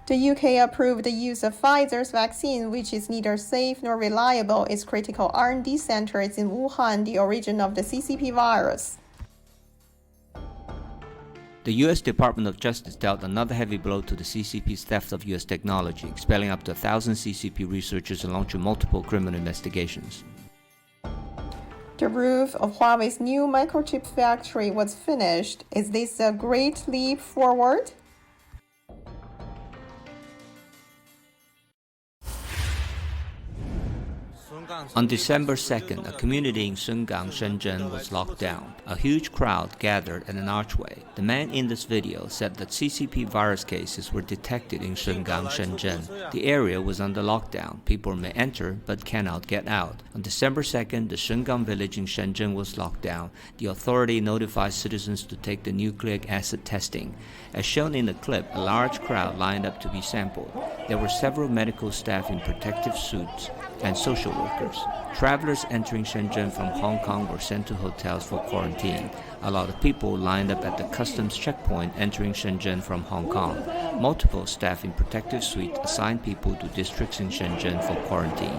The UK approved the use of Pfizer's vaccine, which is neither safe nor reliable. Its critical R&D center is in Wuhan, the origin of the CCP virus. The U.S. Department of Justice dealt another heavy blow to the CCP's theft of U.S. technology, expelling up to 1,000 CCP researchers and launching multiple criminal investigations. The roof of Huawei's new microchip factory was finished. Is this a great leap forward? On December 2nd, a community in Sungang, Shenzhen was locked down. A huge crowd gathered at an archway. The man in this video said that CCP virus cases were detected in Sungang, Shenzhen. The area was under lockdown. People may enter but cannot get out. On December 2nd, the Sungang village in Shenzhen was locked down. The authority notified citizens to take the nucleic acid testing. As shown in the clip, a large crowd lined up to be sampled. There were several medical staff in protective suits and social workers. Travelers entering Shenzhen from Hong Kong were sent to hotels for quarantine. A lot of people lined up at the customs checkpoint entering Shenzhen from Hong Kong. Multiple staff in protective suites assigned people to districts in Shenzhen for quarantine.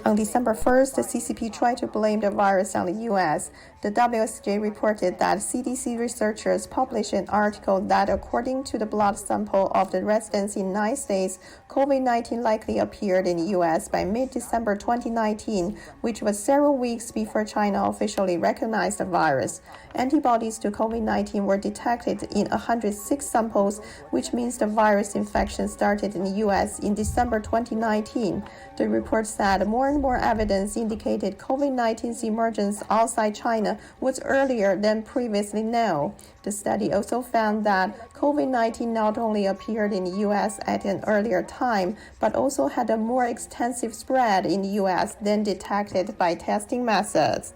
On December 1st, the CCP tried to blame the virus on the U.S. The WSJ reported that CDC researchers published an article that, according to the blood sample of the residents in 9 states, COVID-19 likely appeared in the U.S. by mid-December 2019, which was several weeks before China officially recognized the virus. Antibodies to COVID-19 were detected in 106 samples, which means the virus infection started in the U.S. in December 2019. The report said more and more evidence indicated COVID-19's emergence outside China was earlier than previously known. The study also found that COVID-19 not only appeared in the U.S. at an earlier time, but also had a more extensive spread in the U.S. than detected by testing methods.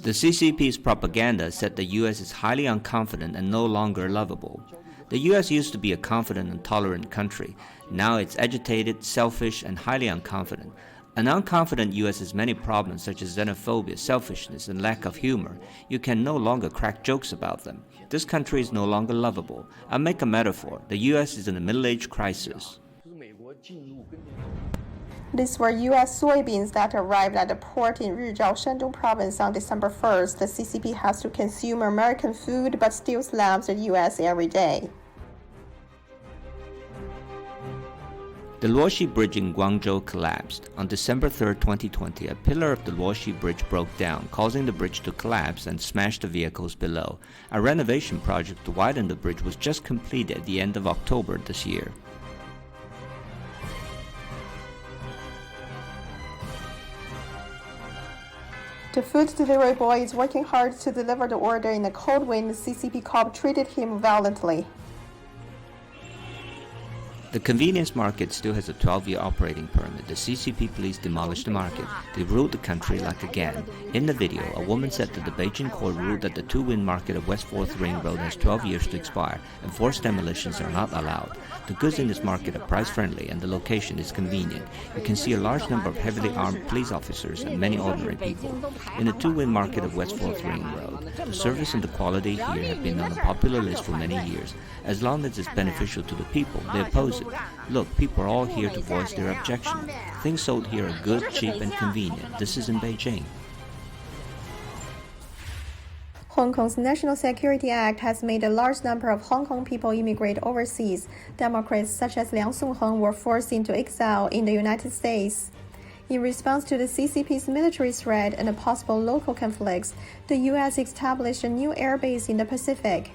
The CCP's propaganda said the U.S. is highly unconfident and no longer lovable. The U.S. used to be a confident and tolerant country. Now it's agitated, selfish, and highly unconfident. An unconfident U.S. has many problems such as xenophobia, selfishness, and lack of humor. You can no longer crack jokes about them. This country is no longer lovable. I'll make a metaphor. The U.S. is in a middle-age crisis. These were U.S. soybeans that arrived at the port in Rizhao, Shandong province on December 1st. The CCP has to consume American food but still slams the U.S. every day. The Luoxi Bridge in Guangzhou collapsed. On December 3, 2020, a pillar of the Luoxi Bridge broke down, causing the bridge to collapse and smash the vehicles below. A renovation project to widen the bridge was just completed at the end of October this year. The food delivery boy is working hard to deliver the order in a cold wind. The CCP cop treated him violently. The convenience market still has a 12-year operating permit. The CCP police demolished the market. They ruled the country like a gang. In the video, a woman said that the Beijing court ruled that the two-win market of West 4th Ring Road has 12 years to expire, and forced demolitions are not allowed. The goods in this market are price-friendly, and the location is convenient. You can see a large number of heavily armed police officers and many ordinary people. In the two-win market of West 4th Ring Road, the service and the quality here have been on a popular list for many years. As long as it's beneficial to the people, they oppose it. Look, people are all here to voice their objection. Things sold here are good, cheap, and convenient. This is in Beijing. Hong Kong's National Security Act has made a large number of Hong Kong people immigrate overseas. Democrats such as Liang Songheng were forced into exile in the United States. In response to the CCP's military threat and the possible local conflicts, the U.S. established a new airbase in the Pacific.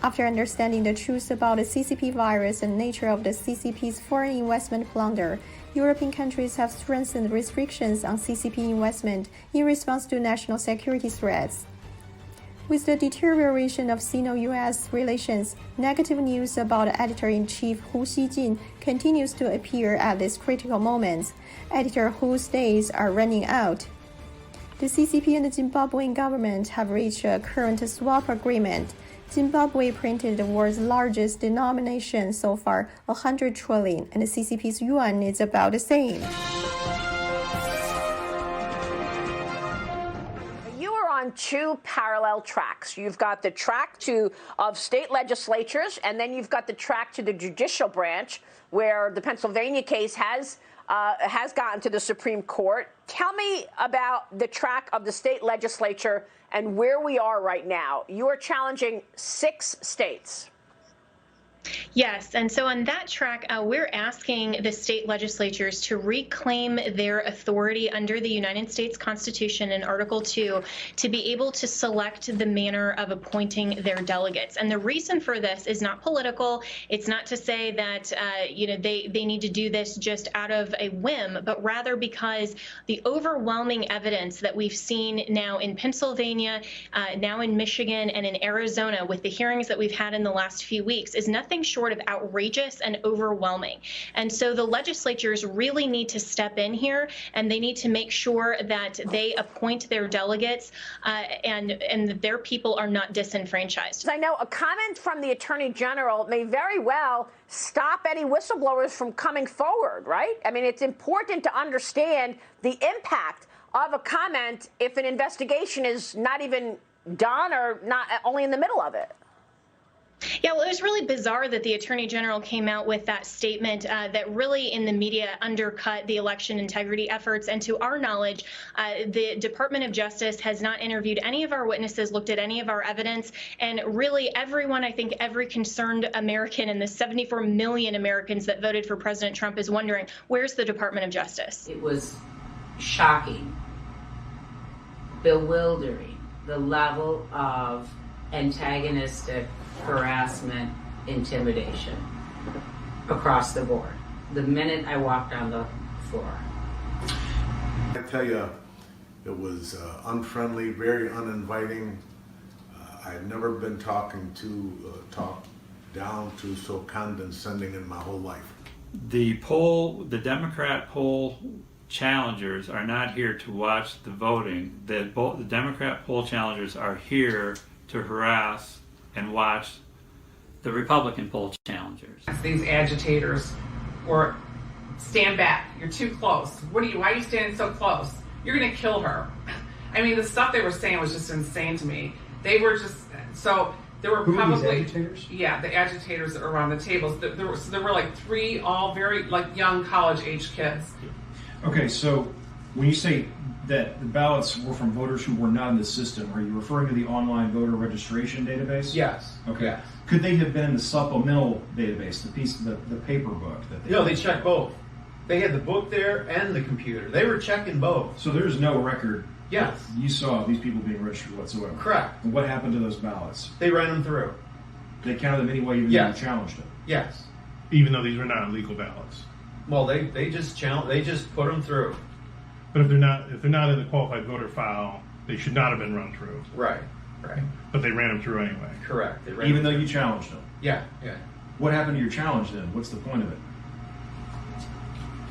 After understanding the truth about the CCP virus and nature of the CCP's foreign investment plunder, European countries have strengthened restrictions on CCP investment in response to national security threats. With the deterioration of Sino-US relations, negative news about editor-in-chief Hu Xijin continues to appear at this critical moment. Editor Hu's days are running out. The CCP and the Zimbabwean government have reached a current swap agreement. Zimbabwe printed the world's largest denomination so far, 100 trillion, and the CCP's yuan is about the same. on two parallel tracks. You've got the track of state legislatures, and then you've got the track to the judicial branch, where the Pennsylvania case has gotten to the Supreme Court. Tell me about the track of the state legislature and where we are right now. You are challenging 6 states. Yes, and so on that track, we're asking the state legislatures to reclaim their authority under the United States Constitution in Article 2 to be able to select the manner of appointing their delegates. And the reason for this is not political. It's not to say that they need to do this just out of a whim, but rather because the overwhelming evidence that we've seen now in Pennsylvania, now in Michigan, and in Arizona with the hearings that we've had in the last few weeks is nothing short of outrageous and overwhelming. And so the legislatures really need to step in here, and they need to make sure that they appoint their delegates and that their people are not disenfranchised. I know a comment from the Attorney General may very well stop any whistleblowers from coming forward, right? I mean, it's important to understand the impact of a comment if an investigation is not even done or not only in the middle of it. Yeah, well, it was really bizarre that the Attorney General came out with that statement that really in the media undercut the election integrity efforts. And to our knowledge, the Department of Justice has not interviewed any of our witnesses, looked at any of our evidence. And really everyone, I think every concerned American and the 74 million Americans that voted for President Trump is wondering, where's the Department of Justice? It was shocking, bewildering, the level of antagonistic harassment, intimidation across the board. The minute I walked on the floor. I tell you, it was unfriendly, very uninviting. I've never been talked down to so condescending in my whole life. The Democrat poll challengers are not here to watch the voting. The Democrat poll challengers are here to harass and watch the Republican poll challengers. These agitators were, stand back, you're too close. Why are you standing so close? You're gonna kill her. I mean, the stuff they were saying was just insane to me. They were just, so there were probably, yeah, the agitators that were around the tables. There were like 3 all very like young college age kids. Okay, so when you say that the ballots were from voters who were not in the system, are you referring to the online voter registration database? Yes. Okay. Yes. Could they have been in the supplemental database, the paper book? No, they checked both. They had the book there and the computer. They were checking both. So there's no record. Yes. You saw these people being registered whatsoever. Correct. And what happened to those ballots? They ran them through. They counted them anyway, even though you challenged them. Yes. Even though these were not illegal ballots. Well, they just put them through. But if they're not in the qualified voter file, they should not have been run through. Right. Right. But they ran them through anyway. Correct. Even though you challenged them. Yeah. Yeah. What happened to your challenge then? What's the point of it?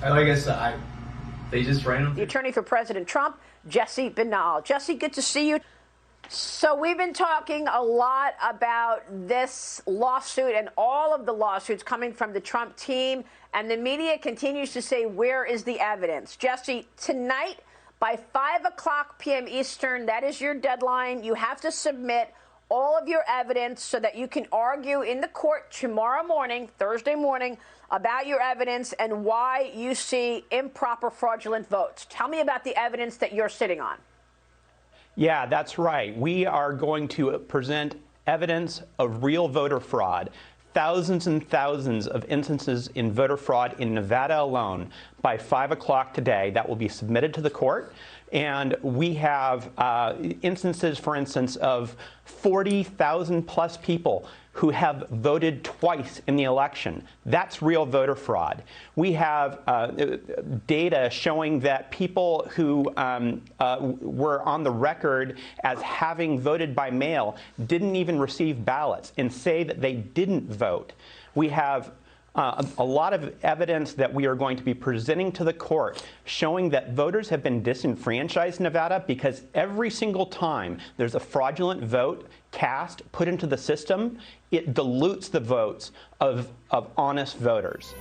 Like I said, they just ran them. The attorney for President Trump, Jesse Binnall. Jesse, good to see you. So we've been talking a lot about this lawsuit and all of the lawsuits coming from the Trump team, and the media continues to say, where is the evidence? Jesse, tonight by 5 p.m. Eastern, that is your deadline. You have to submit all of your evidence so that you can argue in the court tomorrow morning, Thursday morning, about your evidence and why you see improper fraudulent votes. Tell me about the evidence that you're sitting on. Yeah, that's right. We are going to present evidence of real voter fraud. Thousands and thousands of instances in voter fraud in Nevada alone by 5 o'clock today that will be submitted to the court. And we have instances, for instance, of 40,000 plus people who have voted twice in the election. That's real voter fraud. We have data showing that people who were on the record as having voted by mail didn't even receive ballots and say that they didn't vote. We have a lot of evidence that we are going to be presenting to the court showing that voters have been disenfranchised in Nevada because every single time there's a fraudulent vote cast, put into the system, it dilutes the votes of honest voters.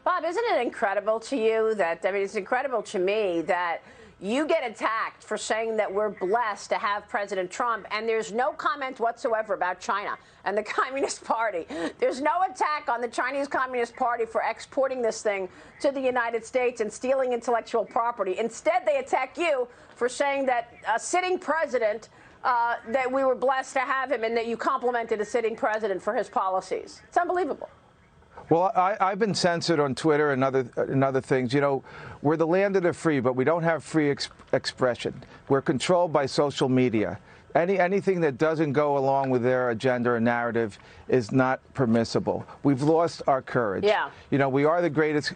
Bob, Bob, isn't it incredible to you that, I mean, it's incredible to me that you get attacked for saying that we're blessed to have President Trump, and there's no comment whatsoever about China and the Communist Party. There's no attack on the Chinese Communist Party for exporting this thing to the United States and stealing intellectual property. Instead, they attack you for saying that a sitting president, that we were blessed to have him, and that you complimented a sitting president for his policies. It's unbelievable. Well, I've been censored on Twitter and other things. You know, we're the land of the free, but we don't have free expression. We're controlled by social media. Anything that doesn't go along with their agenda or narrative is not permissible. We've lost our courage. Yeah. You know, we are the greatest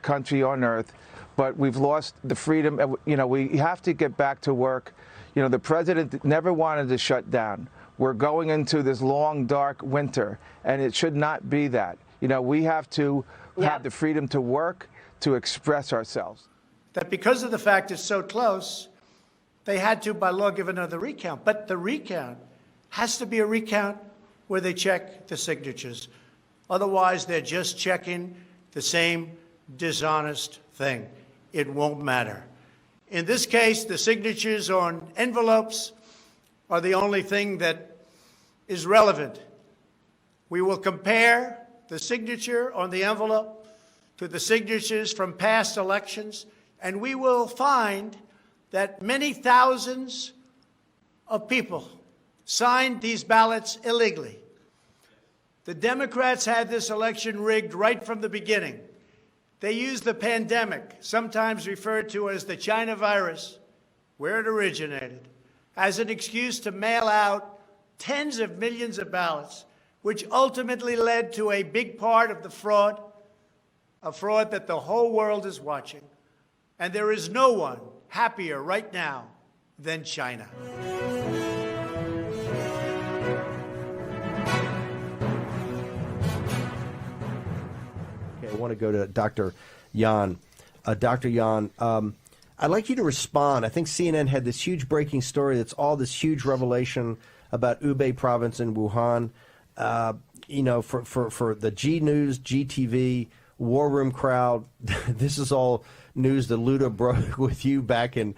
country on earth, but we've lost the freedom. You know, we have to get back to work. You know, the president never wanted to shut down. We're going into this long, dark winter, and it should not be that. You know, we have to have the freedom to work, to express ourselves. That because of the fact it's so close, they had to, by law, give another recount. But the recount has to be a recount where they check the signatures. Otherwise, they're just checking the same dishonest thing. It won't matter. In this case, the signatures on envelopes are the only thing that is relevant. We will compare the signature on the envelope to the signatures from past elections, and we will find that many thousands of people signed these ballots illegally. The Democrats had this election rigged right from the beginning. They used the pandemic, sometimes referred to as the China virus, where it originated, as an excuse to mail out tens of millions of ballots, which ultimately led to a big part of the fraud, a fraud that the whole world is watching. And there is no one happier right now than China. Okay, I want to go to Dr. Yan. Dr. Yan, I'd like you to respond. I think CNN had this huge breaking story that's all this huge revelation about Hubei province in Wuhan. You know, for the G News, GTV, War Room crowd, this is all news that Luda broke with you back in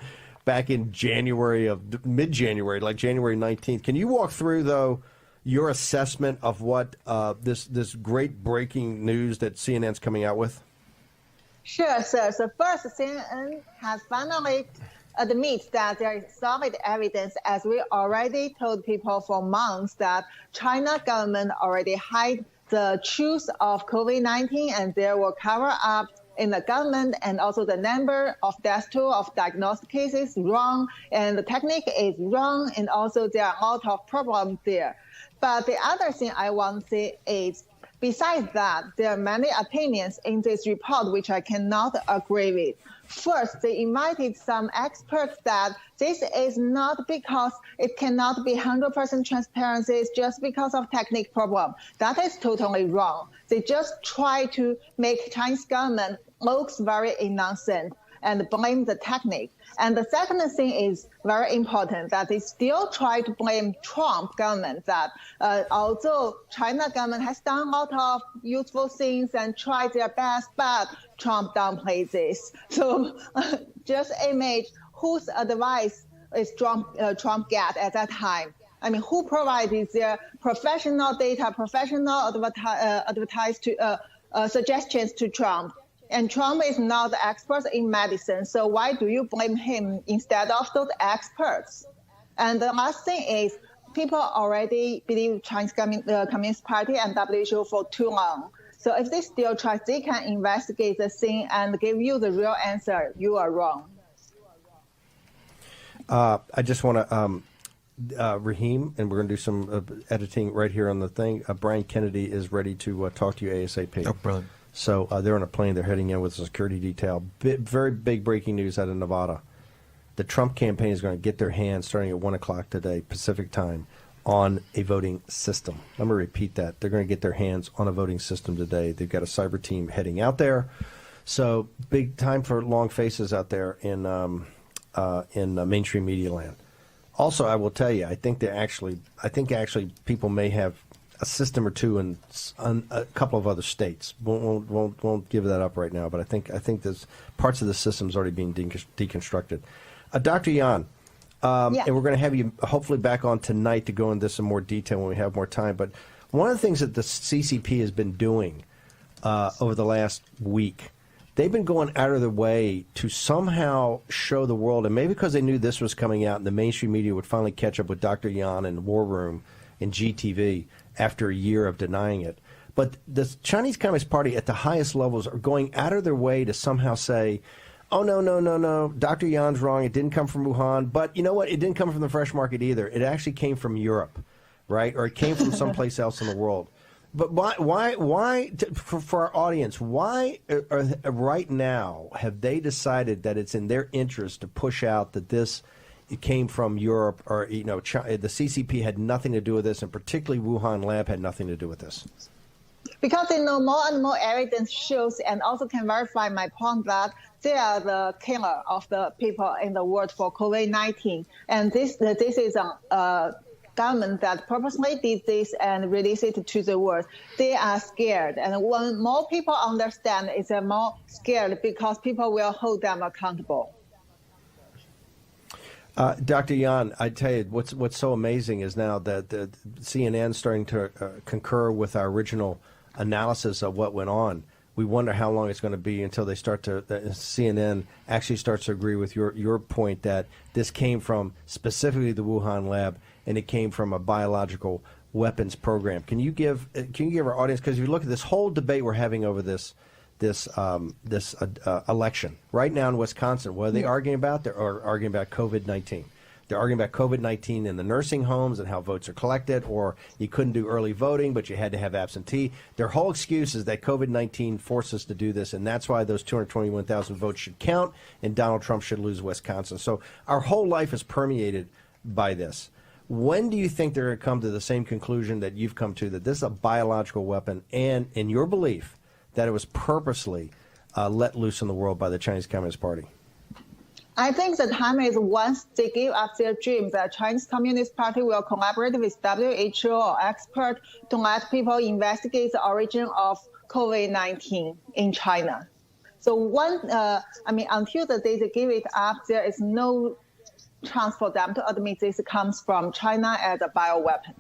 January of mid-January, like January 19th. Can you walk through, though, your assessment of what this great breaking news that CNN's coming out with? Sure, sir. So first, CNN has finally admits that there is solid evidence, as we already told people for months, that China government already hide the truth of COVID-19, and they will cover up in the government, and also the number of deaths toll of diagnosed cases wrong, and the technique is wrong, and also there are a lot of problems there. But the other thing I want to say is, besides that, there are many opinions in this report which I cannot agree with. First, they invited some experts that this is not because it cannot be 100% transparency, it's just because of technique problem. That is totally wrong. They just try to make Chinese government looks very innocent and blame the technique. And the second thing is very important, that they still try to blame Trump government, that although China government has done a lot of useful things and tried their best, but Trump downplays this. So just image whose advice is Trump get at that time. I mean, who provided their professional data, professional suggestions to Trump? And Trump is not the expert in medicine, so why do you blame him instead of those experts? And the last thing is, people already believe Chinese Communist Party and WHO for too long. So if they still try, they can investigate the thing and give you the real answer. You are wrong. I just want to, Raheem, and we're going to do some editing right here on the thing. Brian Kennedy is ready to talk to you ASAP. Oh, brilliant. So they're on a plane. They're heading in with a security detail. Very big breaking news out of Nevada. The Trump campaign is going to get their hands, starting at 1 o'clock today, Pacific time, on a voting system. Let me repeat that. They're going to get their hands on a voting system today. They've got a cyber team heading out there. So big time for long faces out there in mainstream media land. Also, I will tell you, I think actually people may have a system or two in a couple of other states. Won't give that up right now, but I think there's parts of the system's already being deconstructed. Dr. Yan, and we're going to have you hopefully back on tonight to go into this in more detail when we have more time. But one of the things that the CCP has been doing over the last week, they've been going out of their way to somehow show the world, and maybe because they knew this was coming out and the mainstream media would finally catch up with Dr. Yan and War Room and GTV after a year of denying it. But the Chinese Communist Party at the highest levels are going out of their way to somehow say, oh, no, Dr. Yan's wrong. It didn't come from Wuhan. But you know what? It didn't come from the fresh market either. It actually came from Europe, right? Or it came from someplace else in the world. But why for our audience, why right now have they decided that it's in their interest to push out that it came from Europe, or the CCP had nothing to do with this, and particularly Wuhan lab had nothing to do with this? Because they know more and more evidence shows, and also can verify my point that they are the killer of the people in the world for COVID-19, and this is a government that purposely did this and released it to the world. They are scared, and when more people understand, it's more scared because people will hold them accountable. Dr. Yan, I tell you, what's so amazing is now that the CNN starting to concur with our original analysis of what went on. We wonder how long it's going to be until they CNN actually starts to agree with your point that this came from specifically the Wuhan lab and it came from a biological weapons program. Can you give our audience, because if you look at this whole debate we're having over this election right now in Wisconsin, what are they arguing about? They're arguing about COVID-19. They're arguing about COVID-19 in the nursing homes and how votes are collected, or you couldn't do early voting, but you had to have absentee. Their whole excuse is that COVID-19 forced us to do this, and that's why those 221,000 votes should count, and Donald Trump should lose Wisconsin. So our whole life is permeated by this. When do you think they're going to come to the same conclusion that you've come to, that this is a biological weapon, and in your belief that it was purposely let loose in the world by the Chinese Communist Party? I think the time is once they give up their dream, the Chinese Communist Party will collaborate with WHO or experts to let people investigate the origin of COVID-19 in China. So until the day they give it up, there is no chance for them to admit this comes from China as a bioweapon.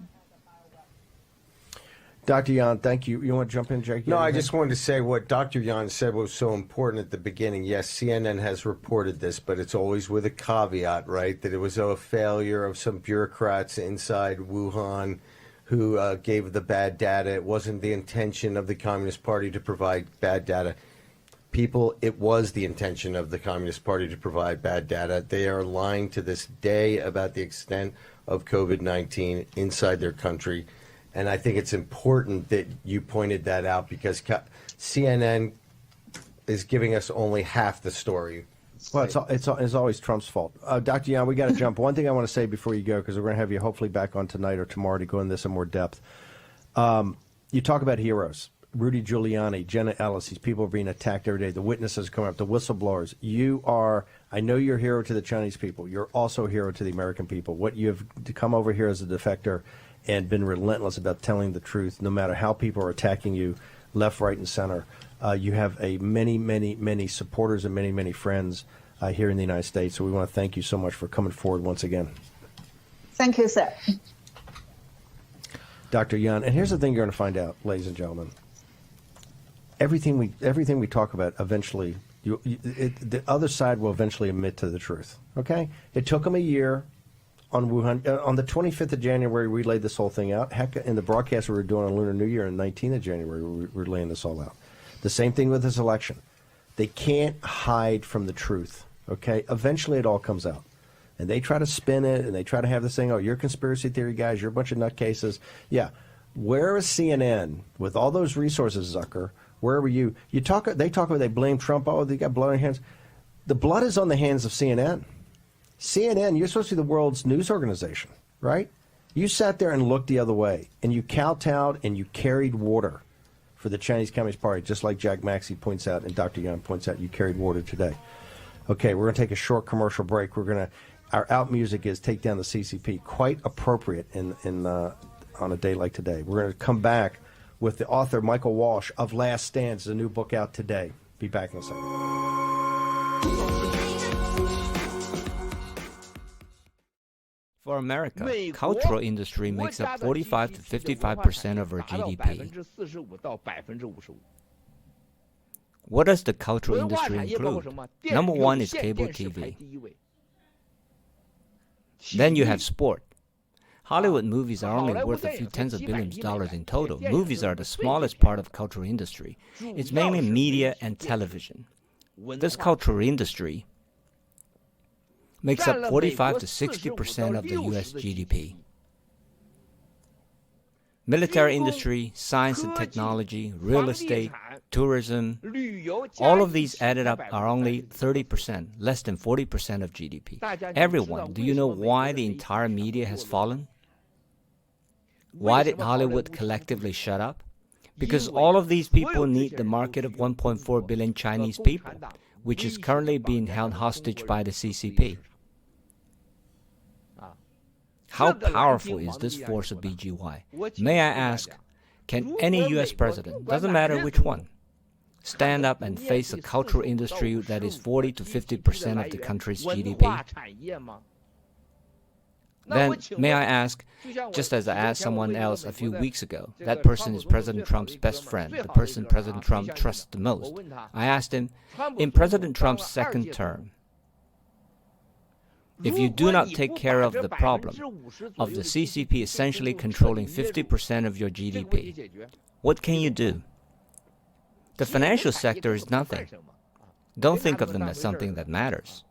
Dr. Yan, thank you. You want to jump in, Jake? No, I just wanted to say what Dr. Yan said was so important at the beginning. Yes, CNN has reported this, but it's always with a caveat, right? That it was a failure of some bureaucrats inside Wuhan who gave the bad data. It wasn't the intention of the Communist Party to provide bad data. People, it was the intention of the Communist Party to provide bad data. They are lying to this day about the extent of COVID-19 inside their country. And I think it's important that you pointed that out, because CNN is giving us only half the story. Well, it's always Trump's fault. Dr. Yan, we got to jump. One thing I want to say before you go, because we're going to have you hopefully back on tonight or tomorrow to go into this in more depth. You talk about heroes. Rudy Giuliani, Jenna Ellis, these people are being attacked every day. The witnesses coming up, the whistleblowers. I know you're a hero to the Chinese people. You're also a hero to the American people. What you have come over here as a defector and been relentless about telling the truth, no matter how people are attacking you, left, right, and center. You have many supporters and many friends here in the United States. So we want to thank you so much for coming forward once again. Thank you, sir. Dr. Yan, and here's the thing you're going to find out, ladies and gentlemen. Everything we talk about, eventually, the other side will eventually admit to the truth. Okay? It took them a year. On Wuhan, on the 25th of January, we laid this whole thing out. Heck, in the broadcast we were doing on Lunar New Year on the 19th of January, we were laying this all out. The same thing with this election. They can't hide from the truth, okay? Eventually it all comes out. And they try to spin it, and they try to have this thing, oh, you're conspiracy theory guys, you're a bunch of nutcases. Yeah. Where is CNN with all those resources, Zucker? Where were you? They talk about they blame Trump, oh, they got blood on their hands. The blood is on the hands of CNN. CNN, you're supposed to be the world's news organization, right? You sat there and looked the other way, and you kowtowed and you carried water for the Chinese Communist Party, just like Jack Maxey points out and Dr. Yan points out, you carried water today. Okay, we're going to take a short commercial break. Our out music is Take Down the CCP, quite appropriate on on a day like today. We're going to come back with the author Michael Walsh of Last Stands, a new book out today. Be back in a second. For America, cultural industry makes up 45 to 55% of our GDP. What does the cultural industry include? Number one is cable TV. Then you have sport. Hollywood movies are only worth a few tens of billions of dollars in total. Movies are the smallest part of the cultural industry. It's mainly media and television. This cultural industry makes up 45 to 60% of the U.S. GDP. Military industry, science and technology, real estate, tourism, all of these added up are only 30%, less than 40% of GDP. Everyone, do you know why the entire media has fallen? Why did Hollywood collectively shut up? Because all of these people need the market of 1.4 billion Chinese people, which is currently being held hostage by the CCP. How powerful is this force of BGY? May I ask, can any U.S. president, doesn't matter which one, stand up and face a cultural industry that is 40 to 50% of the country's GDP? Then, may I ask, just as I asked someone else a few weeks ago, that person is President Trump's best friend, the person President Trump trusts the most. I asked him, in President Trump's second term, if you do not take care of the problem of the CCP essentially controlling 50% of your GDP, what can you do? The financial sector is nothing. Don't think of them as something that matters.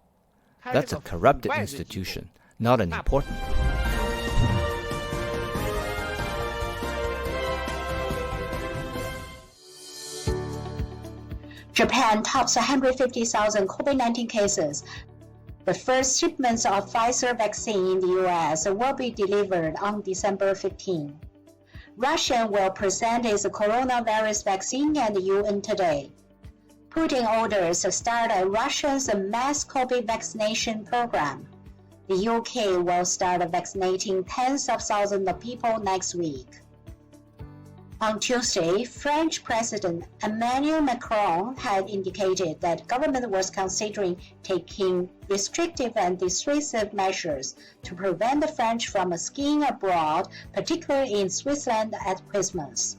That's a corrupted institution, not an important one. Japan tops 150,000 COVID-19 cases. The first shipments of Pfizer vaccine in the U.S. will be delivered on December 15. Russia will present its coronavirus vaccine at the UN today. Putin orders to start Russia's mass COVID vaccination program. The UK will start vaccinating tens of thousands of people next week. On Tuesday, French President Emmanuel Macron had indicated that government was considering taking restrictive and dissuasive measures to prevent the French from skiing abroad, particularly in Switzerland at Christmas.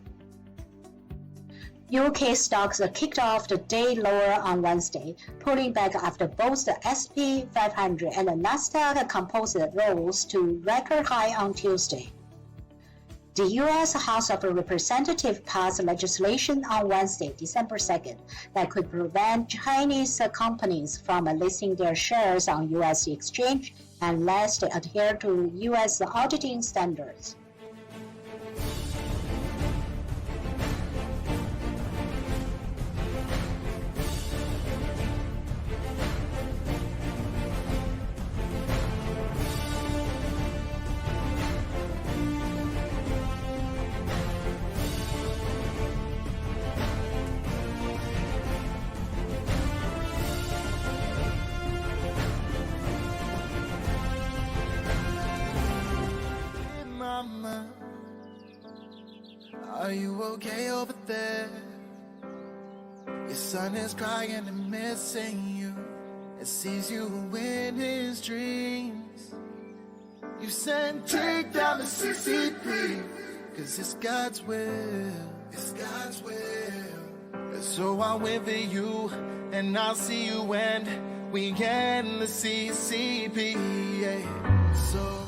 UK stocks kicked off the day lower on Wednesday, pulling back after both the SP 500 and the Nasdaq Composite rose to record high on Tuesday. The U.S. House of Representatives passed legislation on Wednesday, December 2nd, that could prevent Chinese companies from listing their shares on U.S. exchange unless they adhere to U.S. auditing standards. Are you okay over there? Your son is crying and missing you. It sees you in his dreams. You sent take down the CCP, cause it's God's will. It's God's will. So I'll wait for you, and I'll see you when we end the CCP. Yeah. So